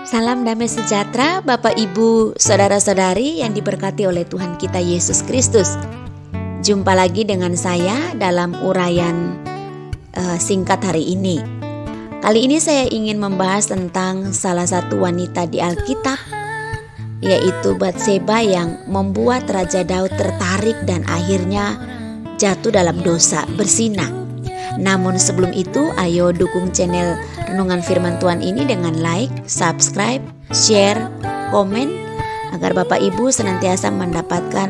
Salam damai sejahtera Bapak Ibu, Saudara-saudari yang diberkati oleh Tuhan kita Yesus Kristus. Jumpa lagi dengan saya dalam uraian singkat hari ini. Kali ini saya ingin membahas tentang salah satu wanita di Alkitab, yaitu Batseba yang membuat Raja Daud tertarik dan akhirnya jatuh dalam dosa, berzinah. Namun sebelum itu, ayo dukung channel Renungan Firman Tuhan ini dengan like, subscribe, share, komen, agar Bapak Ibu senantiasa mendapatkan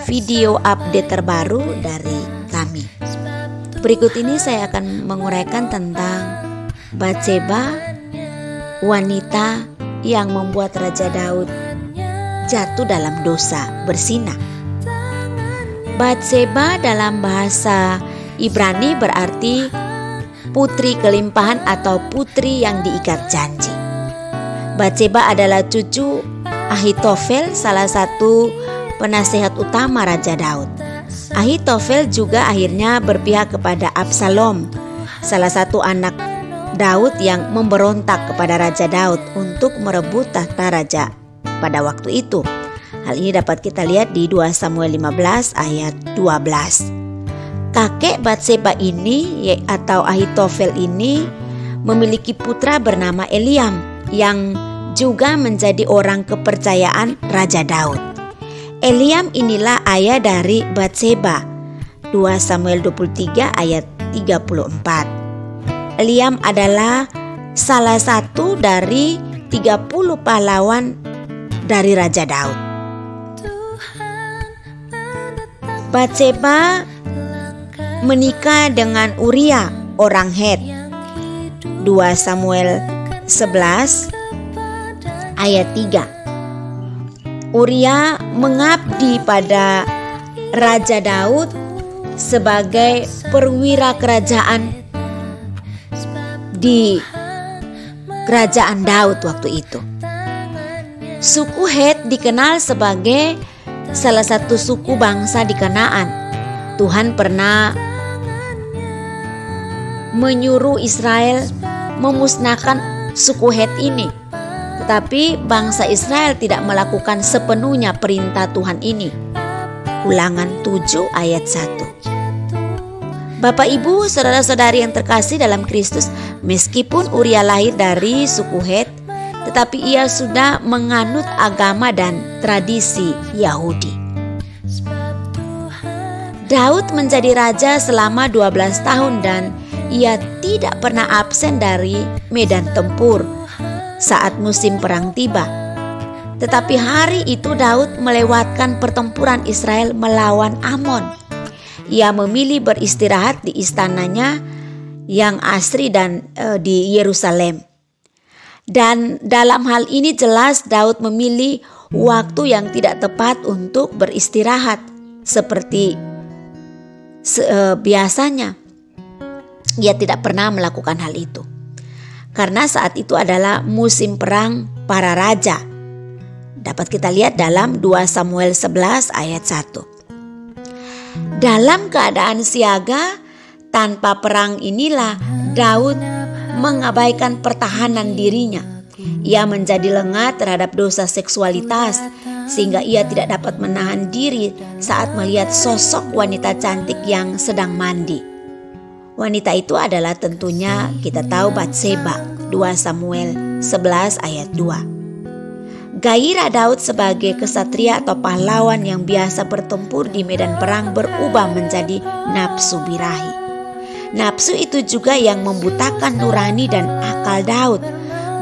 video update terbaru dari kami. Berikut ini saya akan menguraikan tentang Batseba, wanita yang membuat Raja Daud jatuh dalam dosa, berzinah. Batseba dalam bahasa Ibrani berarti putri kelimpahan atau putri yang diikat janji. Batseba adalah cucu Ahitofel, salah satu penasehat utama Raja Daud. Ahitofel juga akhirnya berpihak kepada Absalom, salah satu anak Daud yang memberontak kepada Raja Daud untuk merebut tahta raja pada waktu itu. Hal ini dapat kita lihat di 2 Samuel 15 ayat 12. Kakek Batseba ini atau Ahitofel ini memiliki putra bernama Eliam yang juga menjadi orang kepercayaan Raja Daud. Eliam inilah ayah dari Batseba. 2 Samuel 23 ayat 34. Eliam adalah salah satu dari 30 pahlawan dari Raja Daud. Batseba menikah dengan Uria, orang Het. 2 Samuel 11 ayat 3. Uria mengabdi pada Raja Daud sebagai perwira kerajaan di kerajaan Daud waktu itu. Suku Het dikenal sebagai salah satu suku bangsa di Kanaan. Tuhan pernah menyuruh Israel memusnahkan suku Het ini, tetapi bangsa Israel tidak melakukan sepenuhnya perintah Tuhan ini. Ulangan 7 ayat 1. Bapak Ibu, saudara-saudari yang terkasih dalam Kristus, meskipun Uria lahir dari suku Het, tetapi ia sudah menganut agama dan tradisi Yahudi. Daud menjadi raja selama 12 tahun dan ia tidak pernah absen dari medan tempur saat musim perang tiba. Tetapi hari itu Daud melewatkan pertempuran Israel melawan Amon. Ia memilih beristirahat di istananya yang asri dan di Yerusalem. Dan dalam hal ini jelas Daud memilih waktu yang tidak tepat untuk beristirahat seperti biasanya. Ia tidak pernah melakukan hal itu karena saat itu adalah musim perang para raja. Dapat kita lihat dalam 2 Samuel 11 ayat 1. Dalam keadaan siaga tanpa perang inilah Daud mengabaikan pertahanan dirinya. Ia menjadi lengah terhadap dosa seksualitas sehingga ia tidak dapat menahan diri saat melihat sosok wanita cantik yang sedang mandi. Wanita itu adalah tentunya kita tahu Batseba. 2 Samuel 11 ayat 2. Gairah Daud sebagai kesatria atau pahlawan yang biasa bertempur di medan perang berubah menjadi nafsu birahi. Nafsu itu juga yang membutakan nurani dan akal Daud,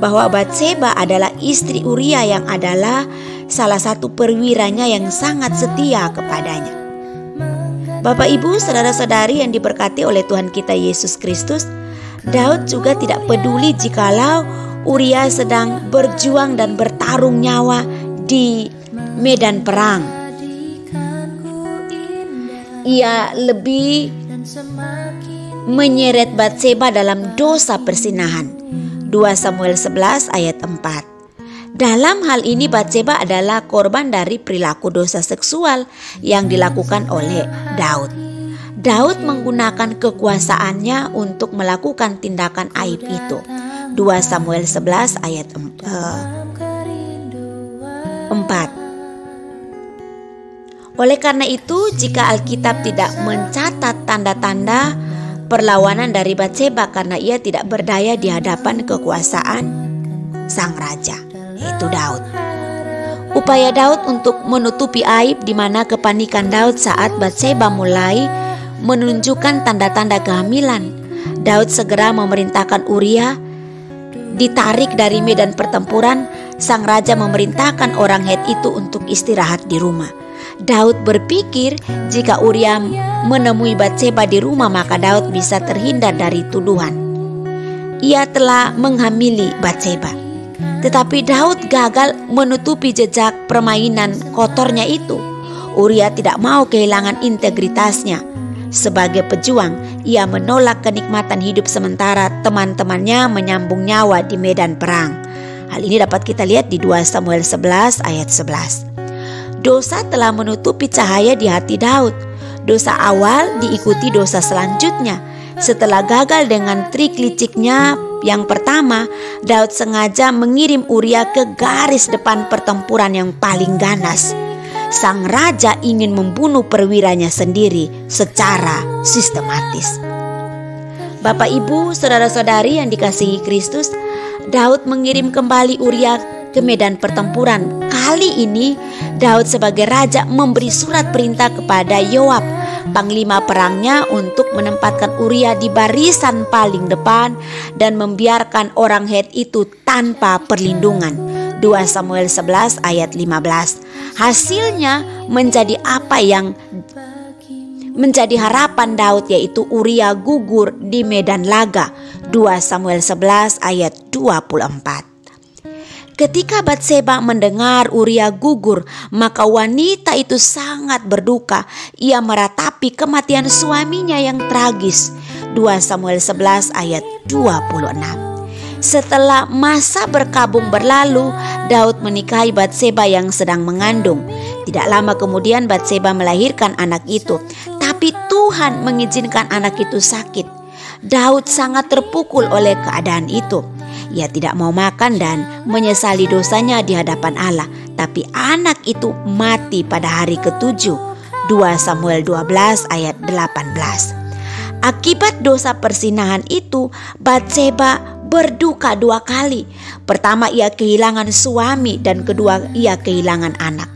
bahwa Batseba adalah istri Uria yang adalah salah satu perwiranya yang sangat setia kepadanya. Bapak Ibu, saudara-saudari yang diberkati oleh Tuhan kita Yesus Kristus, Daud juga tidak peduli jikalau Uria sedang berjuang dan bertarung nyawa di medan perang. Ia lebih menyeret Batseba dalam dosa persinahan. 2 Samuel 11 ayat 4. Dalam hal ini Batseba adalah korban dari perilaku dosa seksual yang dilakukan oleh Daud. Daud menggunakan kekuasaannya untuk melakukan tindakan aib itu. 2 Samuel 11 ayat 4. Oleh karena itu, jika Alkitab tidak mencatat tanda-tanda perlawanan dari Batseba karena ia tidak berdaya di hadapan kekuasaan sang raja, yaitu Daud. Upaya Daud untuk menutupi aib di mana kepanikan Daud saat Batseba mulai menunjukkan tanda-tanda kehamilan. Daud segera memerintahkan Uria ditarik dari medan pertempuran. Sang raja memerintahkan orang Het itu untuk istirahat di rumah. Daud berpikir jika Uria menemui Batseba di rumah maka Daud bisa terhindar dari tuduhan ia telah menghamili Batseba. Tetapi Daud gagal menutupi jejak permainan kotornya itu. Uria tidak mau kehilangan integritasnya. Sebagai pejuang, ia menolak kenikmatan hidup sementara teman-temannya menyambung nyawa di medan perang. Hal ini dapat kita lihat di 2 Samuel 11 ayat 11. Dosa telah menutupi cahaya di hati Daud. Dosa awal diikuti dosa selanjutnya. Setelah gagal dengan trik liciknya yang pertama, Daud sengaja mengirim Uria ke garis depan pertempuran yang paling ganas. Sang raja ingin membunuh perwiranya sendiri secara sistematis. Bapak, Ibu, saudara-saudari yang dikasihi Kristus, Daud mengirim kembali Uria ke medan pertempuran. Kali ini Daud sebagai raja memberi surat perintah kepada Yoab, panglima perangnya, untuk menempatkan Uria di barisan paling depan dan membiarkan orang Het itu tanpa perlindungan. 2 Samuel 11 ayat 15. Hasilnya menjadi apa yang menjadi harapan Daud, yaitu Uria gugur di medan laga. 2 Samuel 11 ayat 24. Ketika Batseba mendengar Uria gugur, maka wanita itu sangat berduka. Ia meratapi kematian suaminya yang tragis. 2 Samuel 11 ayat 26. Setelah masa berkabung berlalu, Daud menikahi Batseba yang sedang mengandung. Tidak lama kemudian Batseba melahirkan anak itu, tapi Tuhan mengizinkan anak itu sakit. Daud sangat terpukul oleh keadaan itu. Ia tidak mau makan dan menyesali dosanya di hadapan Allah. Tapi anak itu mati pada hari ke-7. 2 Samuel 12 ayat 18. Akibat dosa persinahan itu, Batseba berduka 2 kali. Pertama, ia kehilangan suami, dan kedua, ia kehilangan anak.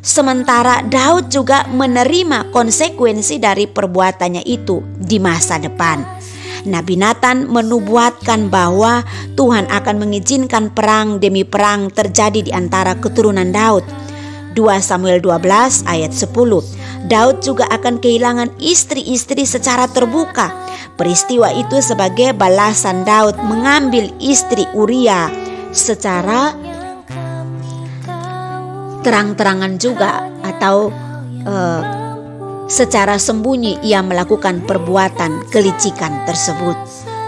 Sementara Daud juga menerima konsekuensi dari perbuatannya itu di masa depan. Nabi Nathan menubuatkan bahwa Tuhan akan mengizinkan perang demi perang terjadi di antara keturunan Daud. 2 Samuel 12 ayat 10. Daud juga akan kehilangan istri-istri secara terbuka. Peristiwa itu sebagai balasan Daud mengambil istri Uria secara terang-terangan juga, atau secara sembunyi ia melakukan perbuatan kelicikan tersebut.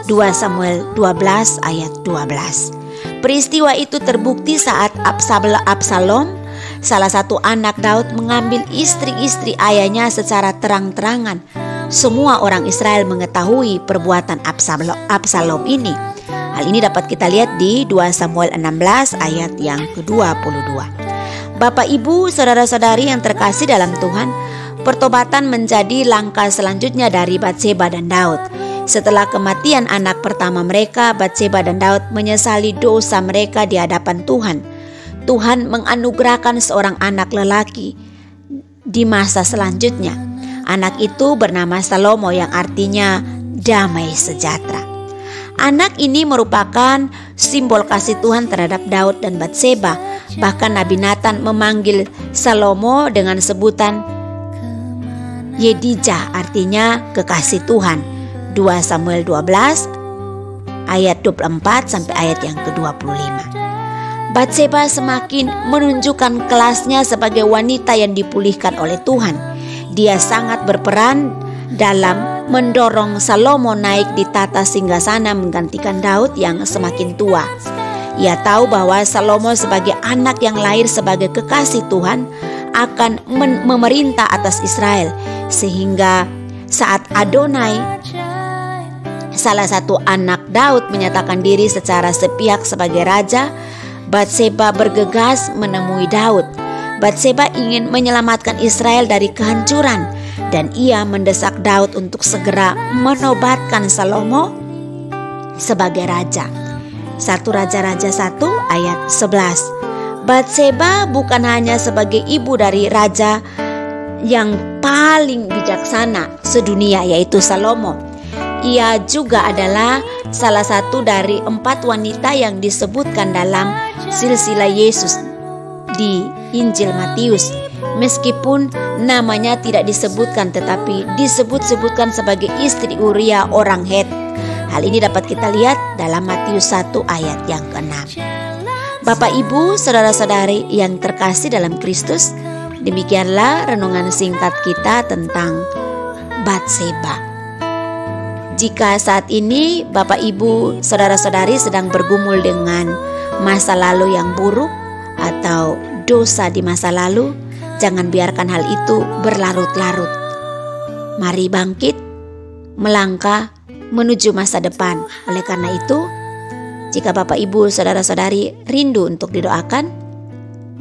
2 Samuel 12 ayat 12. Peristiwa itu terbukti saat Absalom, salah satu anak Daud, mengambil istri-istri ayahnya secara terang-terangan. Semua orang Israel mengetahui perbuatan Absalom ini. Hal ini dapat kita lihat di 2 Samuel 16 ayat yang ke-22. Bapak, Ibu, saudara-saudari yang terkasih dalam Tuhan, pertobatan menjadi langkah selanjutnya dari Batseba dan Daud. Setelah kematian anak pertama mereka, Batseba dan Daud menyesali dosa mereka di hadapan Tuhan. Tuhan menganugerahkan seorang anak lelaki di masa selanjutnya. Anak itu bernama Salomo, yang artinya damai sejahtera. Anak ini merupakan simbol kasih Tuhan terhadap Daud dan Batseba. Bahkan Nabi Nathan memanggil Salomo dengan sebutan Yedijah, artinya kekasih Tuhan. 2 Samuel 12 ayat 24 sampai ayat yang ke-25. Batseba semakin menunjukkan kelasnya sebagai wanita yang dipulihkan oleh Tuhan. Dia sangat berperan dalam mendorong Salomo naik di tata singgasana menggantikan Daud yang semakin tua. Ia tahu bahwa Salomo sebagai anak yang lahir sebagai kekasih Tuhan akan memerintah atas Israel, sehingga saat Adonai salah satu anak Daud menyatakan diri secara sepihak sebagai raja, Batseba bergegas menemui Daud. Batseba ingin menyelamatkan Israel dari kehancuran dan ia mendesak Daud untuk segera menobatkan Salomo sebagai raja. 1 Raja-Raja 1 ayat 11. Batseba bukan hanya sebagai ibu dari raja yang paling bijaksana sedunia, yaitu Salomo. Ia juga adalah salah satu dari 4 wanita yang disebutkan dalam silsilah Yesus di Injil Matius. Meskipun namanya tidak disebutkan, tetapi disebut-sebutkan sebagai istri Uria orang Het. Hal ini dapat kita lihat dalam Matius 1 ayat yang ke-6. Bapak, Ibu, saudara-saudari yang terkasih dalam Kristus, demikianlah renungan singkat kita tentang Batseba. Jika saat ini Bapak, Ibu, saudara-saudari sedang bergumul dengan masa lalu yang buruk atau dosa di masa lalu, jangan biarkan hal itu berlarut-larut. Mari bangkit, melangkah menuju masa depan. Oleh karena itu, jika Bapak, Ibu, saudara-saudari rindu untuk didoakan,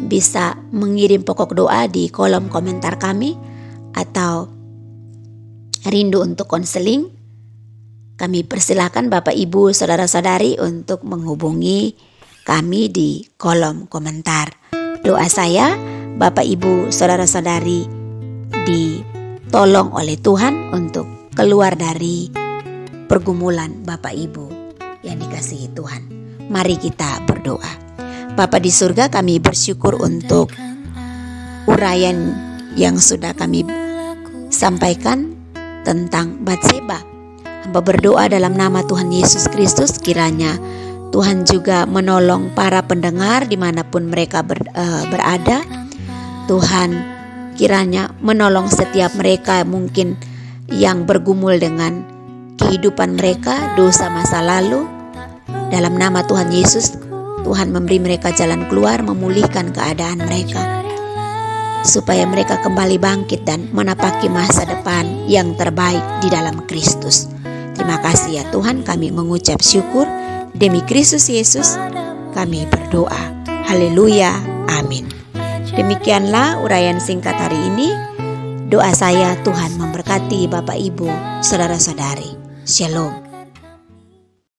bisa mengirim pokok doa di kolom komentar kami, atau rindu untuk konseling, kami persilakan Bapak, Ibu, saudara-saudari untuk menghubungi kami di kolom komentar. Doa saya, Bapak, Ibu, saudara-saudari ditolong oleh Tuhan untuk keluar dari pergumulan Bapak, Ibu yang dikasihi Tuhan. Mari kita berdoa. Bapa di surga, kami bersyukur untuk uraian yang sudah kami sampaikan tentang Batseba. Hamba berdoa dalam nama Tuhan Yesus Kristus, kiranya Tuhan juga menolong para pendengar dimanapun mereka berada. Tuhan kiranya menolong setiap mereka mungkin yang bergumul dengan kehidupan mereka, dosa masa lalu. Dalam nama Tuhan Yesus, Tuhan memberi mereka jalan keluar, memulihkan keadaan mereka, supaya mereka kembali bangkit dan menapaki masa depan yang terbaik di dalam Kristus. Terima kasih ya Tuhan, kami mengucap syukur. Demi Kristus Yesus kami berdoa. Haleluya, amin. Demikianlah uraian singkat hari ini. Doa saya, Tuhan memberkati Bapak, Ibu, saudara-saudari. Shalom.